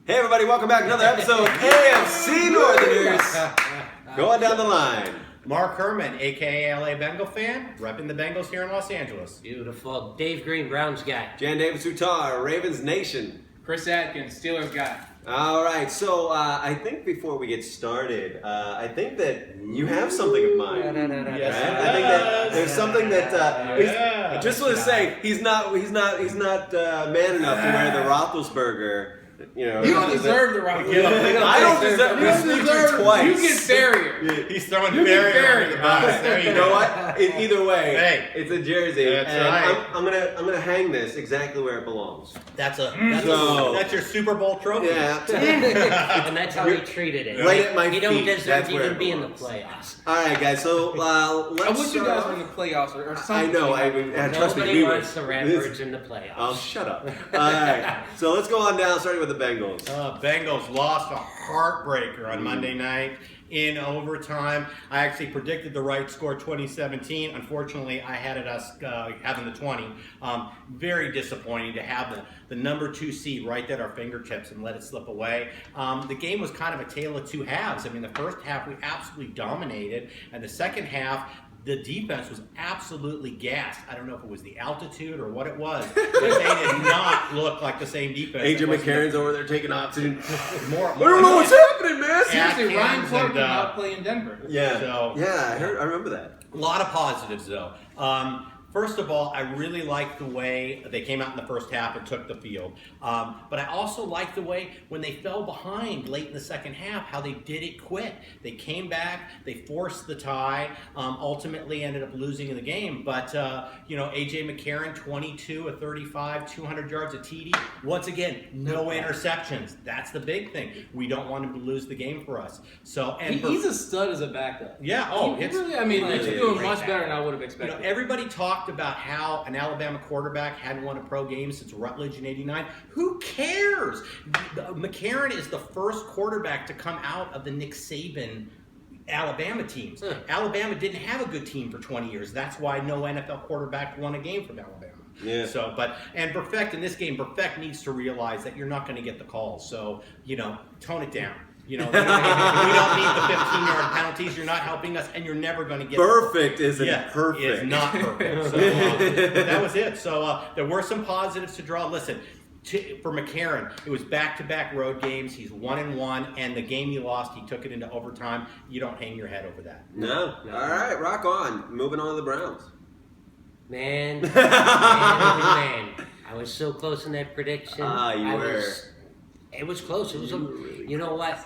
Hey everybody, welcome back to another episode of AFC Northerners. Going down the line. Mark Herman, aka LA Bengal fan, repping the Bengals here in Los Angeles. Beautiful. Dave Green, Browns guy. Jan Davis Utar, Ravens Nation. Chris Atkins, Steelers guy. All right, so I think before we get started, I think that you have something of mine. Yes, right? I think that there's something that just want to say he's not man enough to wear the Roethlisberger. You don't deserve the Rock. I don't deserve. You deserve twice. You get barrier. He's throwing barrier under the bus. There You know what? Either way, Hey. it's a jersey. That's and right. I'm gonna hang this exactly where it belongs. That's your Super Bowl trophy. Yeah. And that's how he treated it. Right at my He don't feet. deserve That's to where even it be in the belongs. playoffs. All right, guys. So let's. I wish you guys start were in the playoffs or off. something. I know. Trust me. Nobody We wants the were. Redbirds in the playoffs. Oh, shut up. All right. So let's go on down, starting with the Bengals. Bengals lost a heartbreaker on Monday night in overtime. I actually predicted the right score, 2017. Unfortunately, I had us having the 20. Very disappointing to have the number 2 seed right at our fingertips and let it slip away. The game was kind of a tale of two halves. I mean, the first half we absolutely dominated, and the second half, the defense was absolutely gassed. I don't know if it was the altitude or what it was, but they did not look like the same defense. AJ McCarron's over there taking oxygen. More, I don't know what's happening, man. Seriously, Ryan Atkins Clark and, did not play in Denver. Yeah. So- yeah, I remember that. A lot of positives, though. First of all, I really liked the way they came out in the first half and took the field. But I also liked the way when they fell behind late in the second half, how they did it quick. They came back, they forced the tie, ultimately ended up losing in the game. But, A.J. McCarron, 22 of 35, 200 yards of TD. Once again, no interceptions. That's the big thing. We don't want him to lose the game for us. So, and He's a stud as a backup. yeah, He's doing much better than I would have You expected. know, everybody talked about how an Alabama quarterback hadn't won a pro game since Rutledge in '89. Who cares? McCarron is the first quarterback to come out of the Nick Saban Alabama teams. Alabama didn't have a good team for 20 years. That's why no NFL quarterback won a game from Alabama. Yeah. So, and Burfect in this game, Burfect needs to realize that you're not going to get the calls. So, tone it down. We don't need the 15-yard penalties. You're not helping us, and you're never going to get Perfect isn't perfect. It's not perfect. So that was it. So there were some positives to draw. Listen, for McCarron, it was back-to-back road games. He's 1-1, and the game he lost, he took it into overtime. You don't hang your head over that. No. All right, rock on. Moving on to the Browns. Man. I was so close in that prediction. You were. It was close. It was. You know what?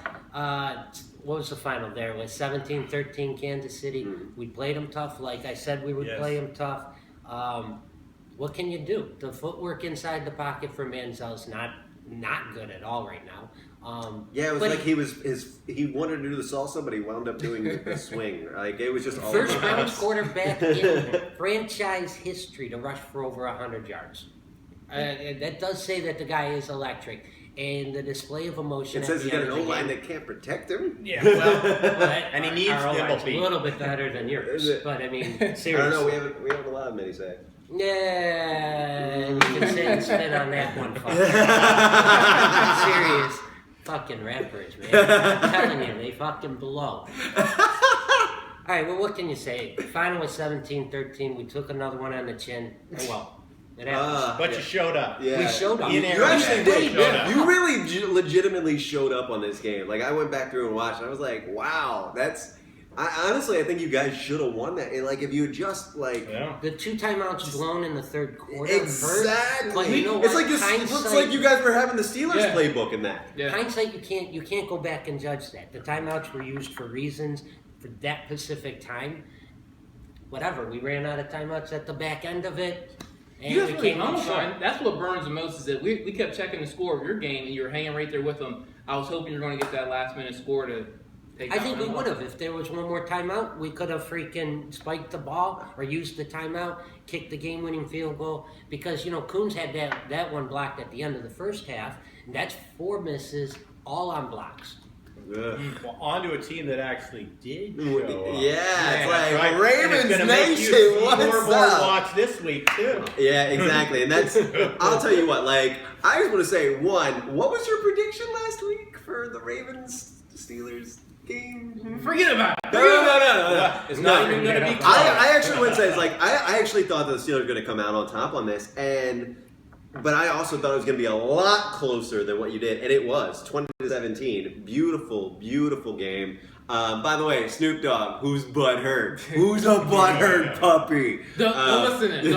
What was the final there? It was 17-13 Kansas City. We played them tough. Like I said, we would play them tough. What can you do? The footwork inside the pocket for Manziel's not good at all right now. It was like he wanted to do the salsa, but he wound up doing the swing. Like it was just all First over the Browns house. quarterback in franchise history to rush for over 100 yards. That does say that the guy is electric. And the display of emotion. It says he's got an O-line that can't protect him. Yeah, well, and he needs nimble feet. a little bit better than yours. But I mean, seriously. I don't know. We haven't allowed many say. Yeah, you can sit and spit on that one. Serious fucking rappers, man. I'm telling you, they fucking blow. All right, well, what can you say? The final was 17-13. We took another one on the chin. Oh, well. It happens. But you showed up. Yeah. We showed up. You actually did. Yeah. You really legitimately showed up on this game. Like I went back through and watched, and I was like, "Wow, that's." Honestly, I think you guys should have won that. And like, if you had just like the 2 timeouts blown in the third quarter. exactly, But you know it's what? like this. Looks like you guys were having the Steelers playbook in that. Yeah. Hindsight, you can't go back and judge that. The timeouts were used for reasons for that specific time. Whatever, we ran out of timeouts at the back end of it. And You guys we really came up humble, short. man. That's what burns the most is that we kept checking the score of your game and you were hanging right there with them. I was hoping you were going to get that last minute score to take I think we down would have. If there was one more timeout, we could have freaking spiked the ball or used the timeout, kicked the game-winning field goal. Because, Coons had that one blocked at the end of the first half, and that's 4 misses, all on blocks. Well, on to a team that actually did show up. Yeah, it's like right. Ravens and it's gonna Nation. make you What's scoreboard up? watch this week too. Yeah, exactly. And that's, I'll tell you what, like, I just want to say, one, what was your prediction last week for the Ravens Steelers game? Forget about it. No. It's not even going to be close. I actually would say, it's like, I actually thought that the Steelers were going to come out on top on this, but I also thought it was going to be a lot closer than what you did, and it was 20-17. Beautiful, beautiful game. By the way, Snoop Dogg, who's butthurt? Who's a butthurt puppy? Don't listen to it.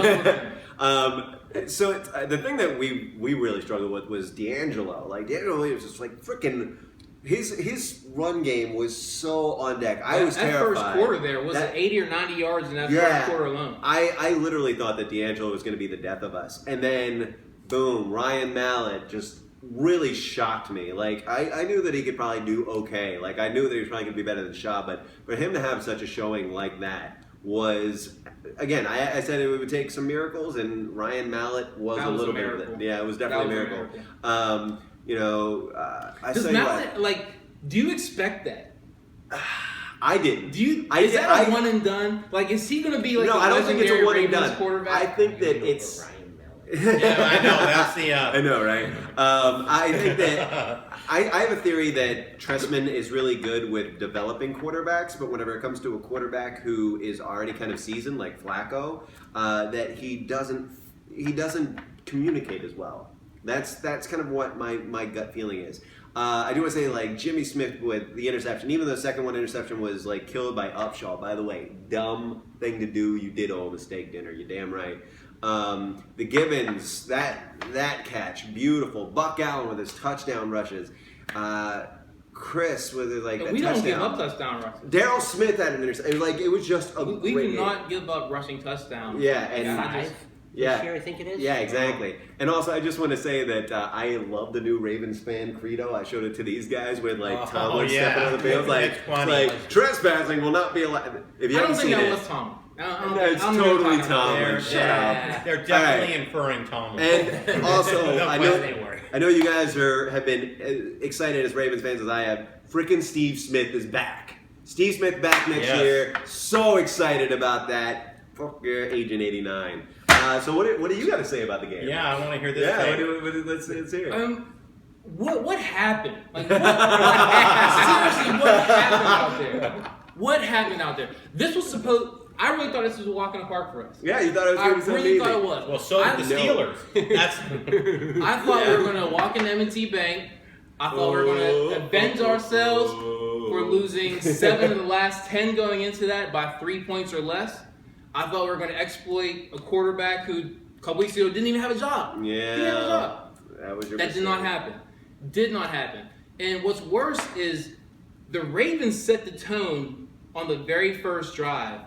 Don't listen. So the thing that we really struggled with was D'Angelo. Like, D'Angelo Williams was like freaking. His run game was so on deck. I was terrified. That first quarter there was 80 or 90 yards in that first quarter alone. I literally thought that D'Angelo was going to be the death of us. And then, boom, Ryan Mallett just really shocked me. Like, I knew that he could probably do okay. Like, I knew that he was probably going to be better than Shaw. But for him to have such a showing like that was, again, I said it would take some miracles. And Ryan Mallett was a little bit of it. Yeah, it was definitely a miracle. Does Mallett, like, do you expect that? I didn't. Is that a one and done? Like, is he going to be like no, I don't think it's a one and done. Quarterback? I think that it's. Yeah, I know. That's the. I know, right? I think that I have a theory that Trestman is really good with developing quarterbacks, but whenever it comes to a quarterback who is already kind of seasoned, like Flacco, that he doesn't communicate as well. That's kind of what my gut feeling is. I do want to say, like, Jimmy Smith with the interception, even though the second one interception was, like, killed by Upshaw. By the way, dumb thing to do. You did owe a steak dinner. You're damn right. The Gibbons, that catch, beautiful. Buck Allen with his touchdown rushes. Chris with like a touchdown. We don't give up touchdown rushes. Daryl Smith had an interception. It was just a we great do game. not give up rushing touchdowns. Yeah, and this year, I think it is. Yeah, exactly. And also, I just want to say that I love the new Ravens fan credo. I showed it to these guys with Tomlin stepping on the field, like trespassing will not be allowed. If you haven't seen it, I don't think that was Tomlin. It's totally Tomlin. Shut up. They're definitely inferring Tomlin. And also, no I know you guys have been excited as Ravens fans as I have. Frickin' Steve Smith is back. Steve Smith back next year. So excited about that. Fuck yeah, Agent 89. So what do you got to say about the game? Yeah, I want to hear this. Let's hear it. What happened? Like, seriously, what happened out there? What happened out there? This was supposed. I really thought this was a walk in the park for us. Yeah, you thought it was going to be something really easy. thought it was. Well, so did the Steelers. I thought we were going to walk in M&T Bank. I thought we were going to avenge ourselves for losing 7 of the last 10 going into that by 3 points or less. I thought we were going to exploit a quarterback who a couple weeks ago didn't even have a job. Yeah. Didn't have a job. That was your That mistake. did not happen. Did not happen. And what's worse is the Ravens set the tone on the very first drive,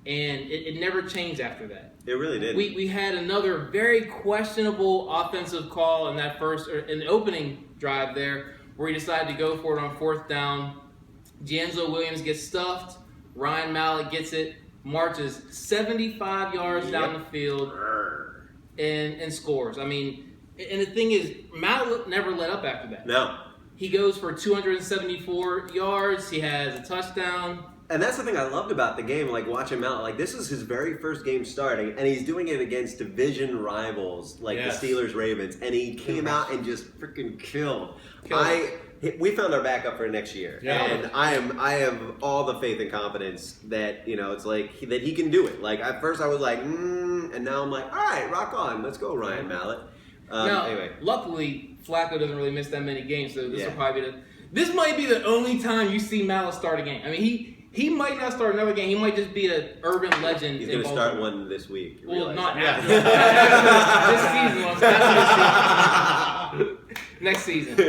and it never changed after that. It really did. We had another very questionable offensive call in the opening drive there, where he decided to go for it on 4th down. D'Angelo Williams gets stuffed. Ryan Mallett gets it, marches 75 yards down the field, and scores. I mean, and the thing is, Mallett never let up after that. No. He goes for 274 yards. He has a touchdown. And that's the thing I loved about the game, like watching Mallett. Like, this is his very first game starting, and he's doing it against division rivals like the Steelers, Ravens, and he came out and just freaking killed. We found our backup for next year, and I have all the faith and confidence that it's like that he can do it. Like at first I was like, and now I'm like, all right, rock on, let's go, Ryan Mallett. Anyway, luckily Flacco doesn't really miss that many games, so this will probably be this might be the only time you see Mallett start a game. I mean, he might not start another game. He might just be an urban legend. He's going to start one this week. Well, not after this season. Next season.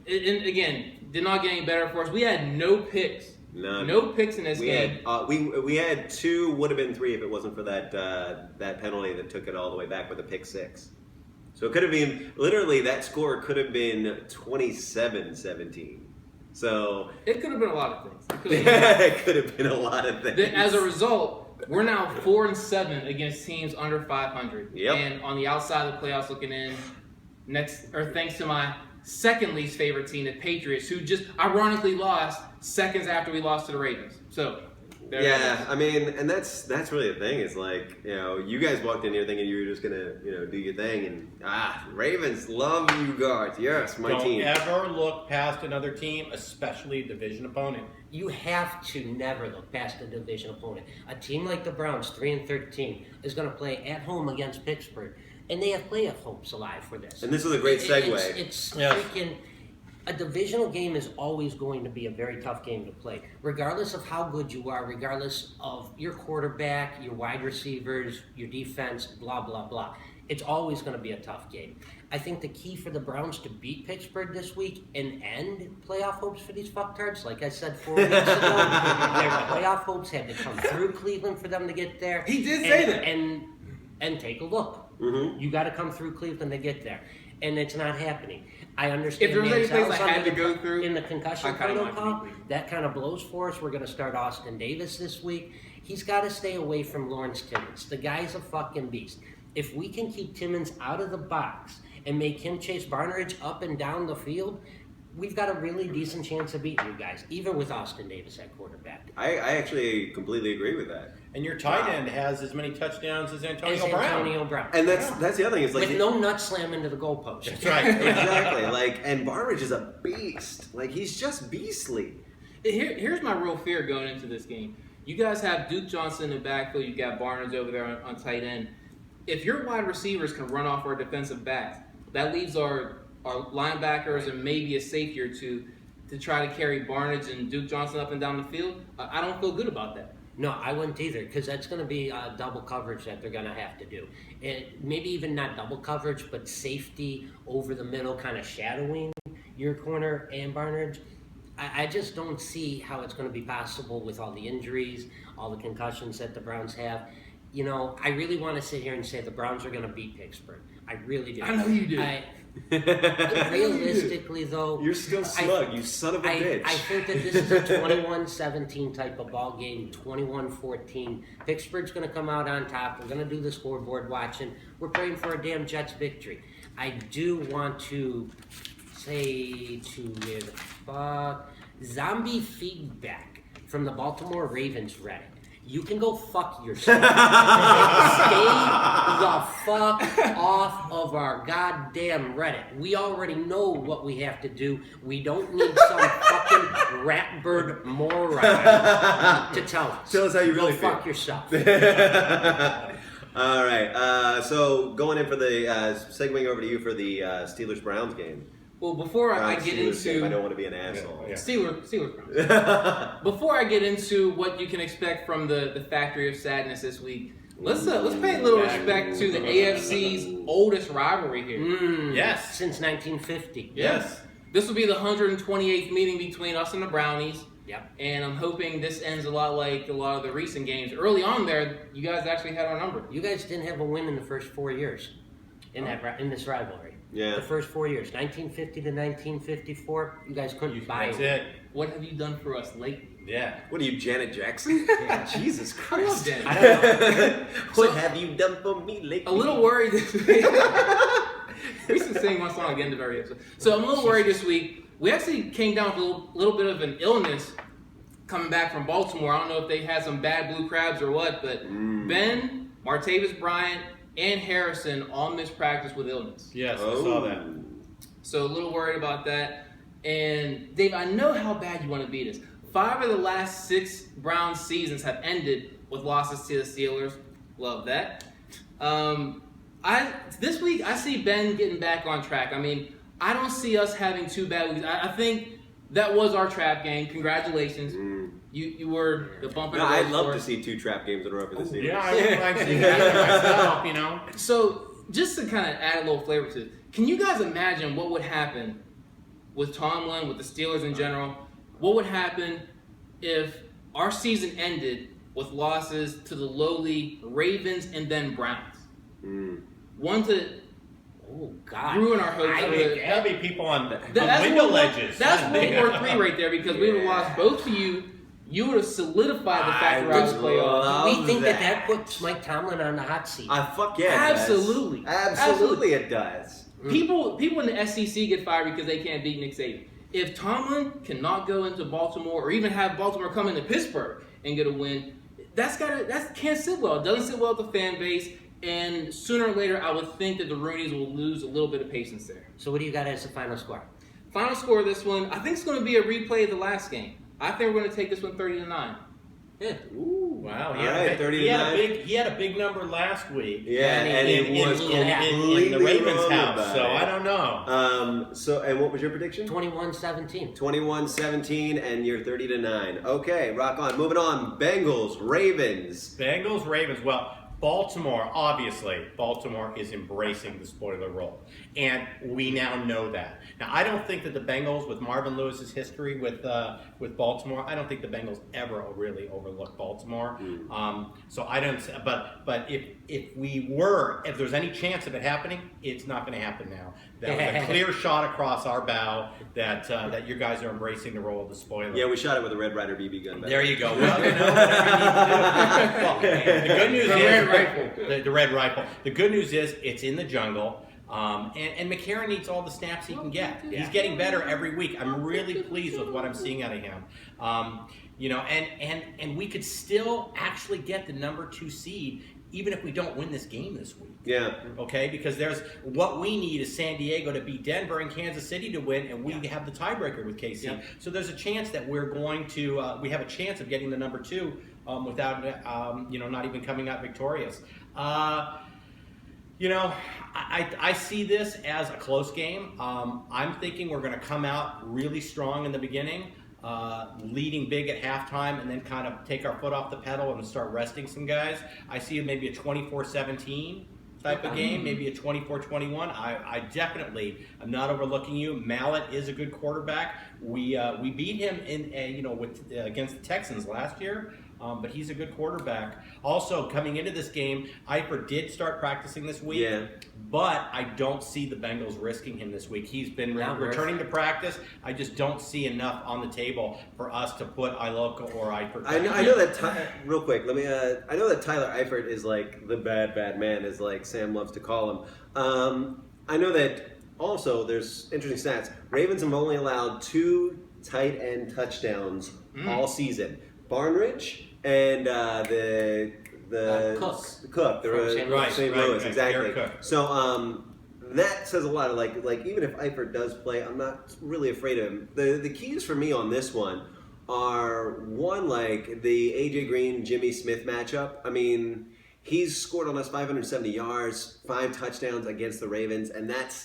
And again, did not get any better for us. We had no picks. None. No picks in this game. We had 2, would have been 3 if it wasn't for that penalty that took it all the way back with a pick 6. So it could have been, literally that score could have been 27-17. So it could have been a lot of things. It could have been a lot of things. As a result, we're now 4-7 against teams under 500. Yep. And on the outside of the playoffs looking in, thanks to my second least favorite team, the Patriots, who just ironically lost seconds after we lost to the Ravens. So, there it Yeah, is. I mean, and that's really the thing. Is like, you guys walked in here thinking you were just gonna, do your thing, and Ravens love you guys. Yes, my Don't team. ever look past another team, especially a division opponent. You have to never look past a division opponent. A team like the Browns, 3-13, is going to play at home against Pittsburgh, and they have playoff hopes alive for this. And this is a great segue. It's Yes. freaking. A divisional game is always going to be a very tough game to play, regardless of how good you are, regardless of your quarterback, your wide receivers, your defense, blah, blah, blah. It's always going to be a tough game. I think the key for the Browns to beat Pittsburgh this week and end playoff hopes for these fucktards, like I said 4 weeks ago, their playoff hopes had to come through Cleveland for them to get there. He did say that. And take a look. Mm-hmm. You got to come through Cleveland to get there. And it's not happening. I understand. If there was any place Manziel's I had under to go through, in the concussion I kinda want protocol, to be that kind of blows for us. We're going to start Austin Davis this week. He's got to stay away from Lawrence Timmons. The guy's a fucking beast. If we can keep Timmons out of the box and make him chase Barnidge up and down the field, we've got a really decent chance of beating you guys, even with Austin Davis at quarterback. I actually completely agree with that. And your tight end has as many touchdowns as Antonio Brown. And that's the other thing. Is like with no nut slam into the goalpost. That's right. exactly. And Barnidge is a beast. Like, he's just beastly. Here's my real fear going into this game. You guys have Duke Johnson in the backfield. You got Barnes over there on tight end. If your wide receivers can run off our defensive backs, that leaves our linebackers and maybe a safety or two to try to carry Barnidge and Duke Johnson up and down the field. I don't feel good about that. No, I wouldn't either, because that's going to be double coverage that they're going to have to do. And maybe even not double coverage, but safety over the middle, kind of shadowing your corner and Barnidge. I just don't see how it's going to be possible with all the injuries, all the concussions that the Browns have. I really want to sit here and say the Browns are going to beat Pittsburgh. I really do. I know you do. Realistically, though, You're still smug, you son of a bitch. I think that this is a 21-17 type of ball game, 21-14. Pittsburgh's going to come out on top. We're going to do the scoreboard watching. We're praying for a damn Jets victory. I do want to say zombie feedback from the Baltimore Ravens Reddit. You can go fuck yourself. Stay the fuck off of our goddamn Reddit. We already know what we have to do. We don't need some fucking ratbird moron to tell us. Tell us how you really go feel. fuck yourself. All right. So going in for the segueing over to you for the Steelers-Browns game. Well, before I get Steelers game, I into don't want to be an asshole. Yeah. Steelers Browns. Before I get into what you can expect from the Factory of Sadness this week, let's pay a little respect to the AFC's oldest rivalry here. Yes. Since 1950. Yes. This will be the 128th meeting between us and the Brownies. Yep. And I'm hoping this ends a lot like a lot of the recent games. Early on there, you guys actually had our number. You guys didn't have a win in the first 4 years in this rivalry. Yeah. The first 4 years, 1950 to 1954, you guys couldn't buy That's it. it. What have you done for us lately? Yeah. What are you, Janet Jackson? Jesus I love Christ. Janet. I don't know. What have you done for me lately? A little worried this week. We used to sing one song again the very episode. So I'm a little worried this week. We actually came down with a little bit of an illness coming back from Baltimore. I don't know if they had some bad blue crabs or what, but Ben, Martavis Bryant, and Harrison all missed practice with illness. Yes, I saw that. So a little worried about that. And Dave, I know how bad you want to beat us. 5 of the last 6 Browns seasons have ended with losses to the Steelers. Love that. This week I see Ben getting back on track. I mean, I don't see us having 2 bad weeks. I think that was our trap game. Congratulations. You were the bump in the road. I'd love for to us. see 2 trap games in a row for the Steelers. Yeah, I would like to see that myself, So, just to kind of add a little flavor to it, can you guys imagine what would happen with Tomlin, with the Steelers in general? What would happen if our season ended with losses to the lowly Ravens and then Browns? One to Oh, God. ruin our hopes. for the- That'd be people on That's window World War- ledges. That's World War III right there, because we would have lost both of you. You would have solidified the fact we're out of the playoffs. We think that puts Mike Tomlin on the hot seat. Fuck yeah, it does. Absolutely. Absolutely it does. People in the SEC get fired because they can't beat Nick Saban. If Tomlin cannot go into Baltimore or even have Baltimore come into Pittsburgh and get a win, that can't sit well. It doesn't sit well with the fan base. And sooner or later, I would think that the Roonies will lose a little bit of patience there. So what do you got as the final score? Final score of this one, I think it's going to be a replay of the last game. I think we're going to take this one 30-9. Yeah. Ooh, wow. He had a big number last week. Yeah, and it was in the Ravens' house, so I don't know. And what was your prediction? 21-17. 21-17, and you're 30-9. Okay, rock on. Moving on. Bengals, Ravens. Well, Baltimore, obviously, Baltimore is embracing the spoiler role. And we now know that. Now, I don't think that the Bengals, with Marvin Lewis's history with Baltimore, I don't think the Bengals ever really overlook Baltimore. So I don't, but if there's any chance of it happening, it's not going to happen now. That was a clear shot across our bow that you guys are embracing the role of the spoiler. Yeah, we shot it with a Red Ryder BB gun. There you go. Well, the good news is the red rifle. The good news is it's in the jungle, and McCarron needs all the snaps he can get. He's getting better every week. I'm really pleased with what I'm seeing out of him. And we could still actually get the number 2 seed even if we don't win this game this week. Yeah. Okay, because what we need is San Diego to beat Denver and Kansas City to win, and we have the tiebreaker with KC. Yeah. So there's a chance that we're going to we have a chance of getting the number 2 without not even coming out victorious. I see this as a close game. I'm thinking we're going to come out really strong in the beginning, leading big at halftime, and then kind of take our foot off the pedal and start resting some guys. I see maybe a 24-17 type of game, maybe a 24-21. I definitely am not overlooking you. Mallett is a good quarterback. We beat him against the Texans last year. But he's a good quarterback. Also, coming into this game, Eifert did start practicing this week. Yeah. But I don't see the Bengals risking him this week. He's been returning to practice. I just don't see enough on the table for us to put Iloka or Eifert. I know that. Real quick, let me. I know that Tyler Eifert is like the bad man, as like Sam loves to call him. I know that. Also, there's interesting stats. Ravens have only allowed 2 tight end touchdowns all season. Barnridge. And Cook, St. Louis, exactly. So that says a lot of like even if Eifert does play, I'm not really afraid of him. The keys for me on this one are one, like the AJ Green Jimmy Smith matchup. I mean, he's scored almost 570 yards, 5 touchdowns against the Ravens, and that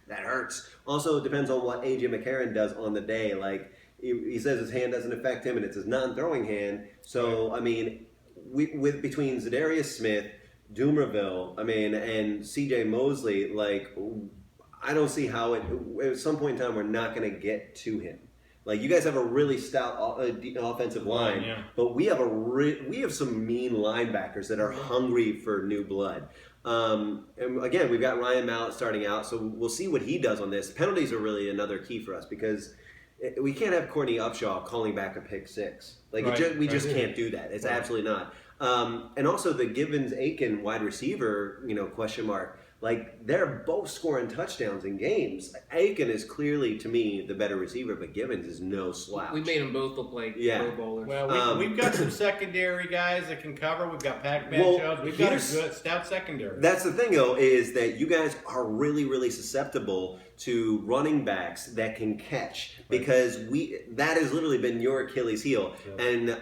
hurts. Also, it depends on what AJ McCarron does on the day. Like, he says his hand doesn't affect him, and it's his non-throwing hand. So, I mean, between Zadarius Smith, Doomerville, and C.J. Mosley, like, I don't see how at some point in time we're not going to get to him. Like, you guys have a really stout offensive line, but we have some mean linebackers that are hungry for new blood. And again, we've got Ryan Mallett starting out, so we'll see what he does on this. Penalties are really another key for us because we can't have Courtney Upshaw calling back a pick 6. Like we just can't do that. It's absolutely not. And also the Givens-Aiken wide receiver, question mark. Like, they're both scoring touchdowns in games. Aiken is clearly, to me, the better receiver, but Givens is no slouch. We made them both look like Pro Bowlers. Well, we've got some secondary guys that can cover. We've got Pac-Man Jones. We've got a good, stout secondary. That's the thing, though, is that you guys are really, really susceptible to running backs that can catch because that has literally been your Achilles heel. Yeah. And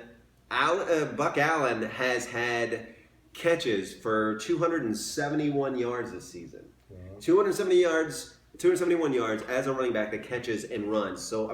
Buck Allen has had catches for 271 yards this season. Wow. 271 yards as a running back that catches and runs. So,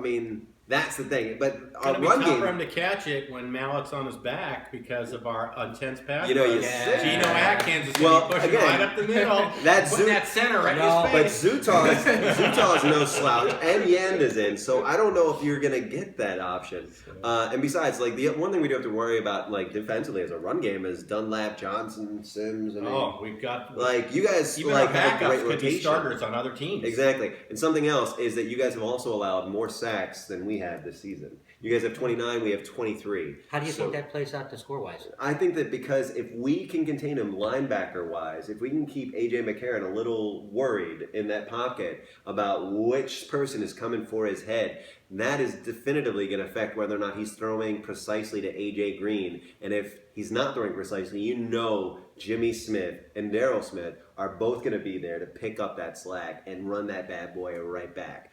that's the thing. But our run game, for him to catch it when Mallett's on his back because of our intense pass. Geno Atkins is going to be pushing right up the middle. Putting that center right in his face. But Zutaw's no slouch, and Yanda's in. So I don't know if you're going to get that option. And besides, like, the one thing we do have to worry about, like, defensively as a run game is Dunlap, Johnson, Sims. We've got you guys even like our have a great backups could rotation. be starters on other teams. Exactly. And something else is that you guys have also allowed more sacks than we have this season. You guys have 29, we have 23. How do you think that plays out to score-wise? I think that because if we can contain him linebacker-wise, if we can keep A.J. McCarron a little worried in that pocket about which person is coming for his head, that is definitively going to affect whether or not he's throwing precisely to A.J. Green. And if he's not throwing precisely, you know Jimmy Smith and Darryl Smith are both going to be there to pick up that slack and run that bad boy right back.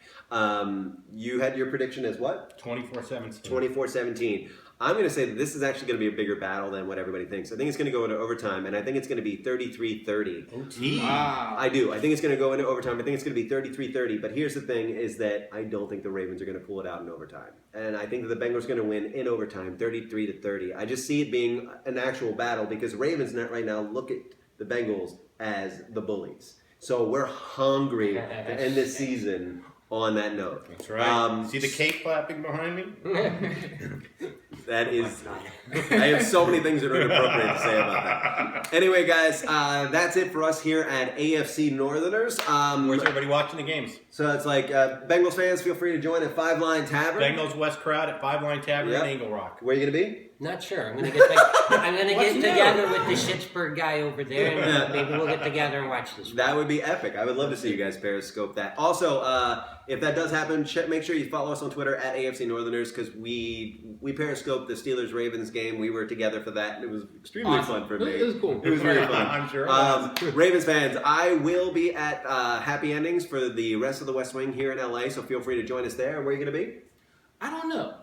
You had your prediction as what? 24-17. 24-17. I'm going to say that this is actually going to be a bigger battle than what everybody thinks. I think it's going to go into overtime, and I think it's going to be 33-30. OT. Wow. I do. I think it's going to go into overtime. I think it's going to be 33-30. But here's the thing is that I don't think the Ravens are going to pull it out in overtime. And I think that the Bengals are going to win in overtime, 33-30. I just see it being an actual battle because Ravens right now look at the Bengals as the bullies. So we're hungry to end this season on that note. That's right. See the cake clapping behind me? That is, I have so many things that are inappropriate to say about that. Anyway, guys, that's it for us here at AFC Northerners. Where's everybody watching the games? So it's like, Bengals fans, feel free to join at Five Line Tavern. Bengals West Crowd at 5 Line Tavern in Eagle Rock. Where are you going to be? Not sure. I'm gonna get together with the Schittsburg guy over there, and maybe we'll get together and watch this. That would be epic. I would love to see you guys Periscope that. Also, if that does happen, make sure you follow us on Twitter at AFC Northerners because we Periscoped the Steelers-Ravens game. We were together for that, and it was extremely fun for me. It was cool. It was really fun. I'm sure it was. Ravens fans, I will be at Happy Endings for the rest of the West Wing here in LA, so feel free to join us there. Where are you going to be? I don't know.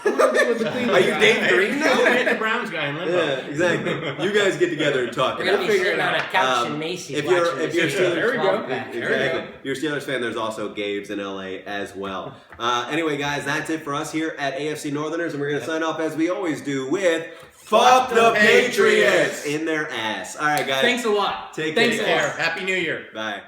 I'm gonna go with the Cleveland Are you guy. Dave Green now? Hey, the Browns guy in Limbo. Yeah, exactly. You guys get together and talk. We're gonna be Figure sitting it on a out. couch in Macy's if watching you're this Steelers, There we go. exactly. There we go. If you're a Steelers fan, there's also Gabe's in LA as well. Anyway, guys, that's it for us here at AFC Northerners, and we're gonna sign off as we always do with "Fuck the Patriots" in their ass. All right, guys. Thanks a lot. Take Thanks care. a lot. Happy New Year. Bye.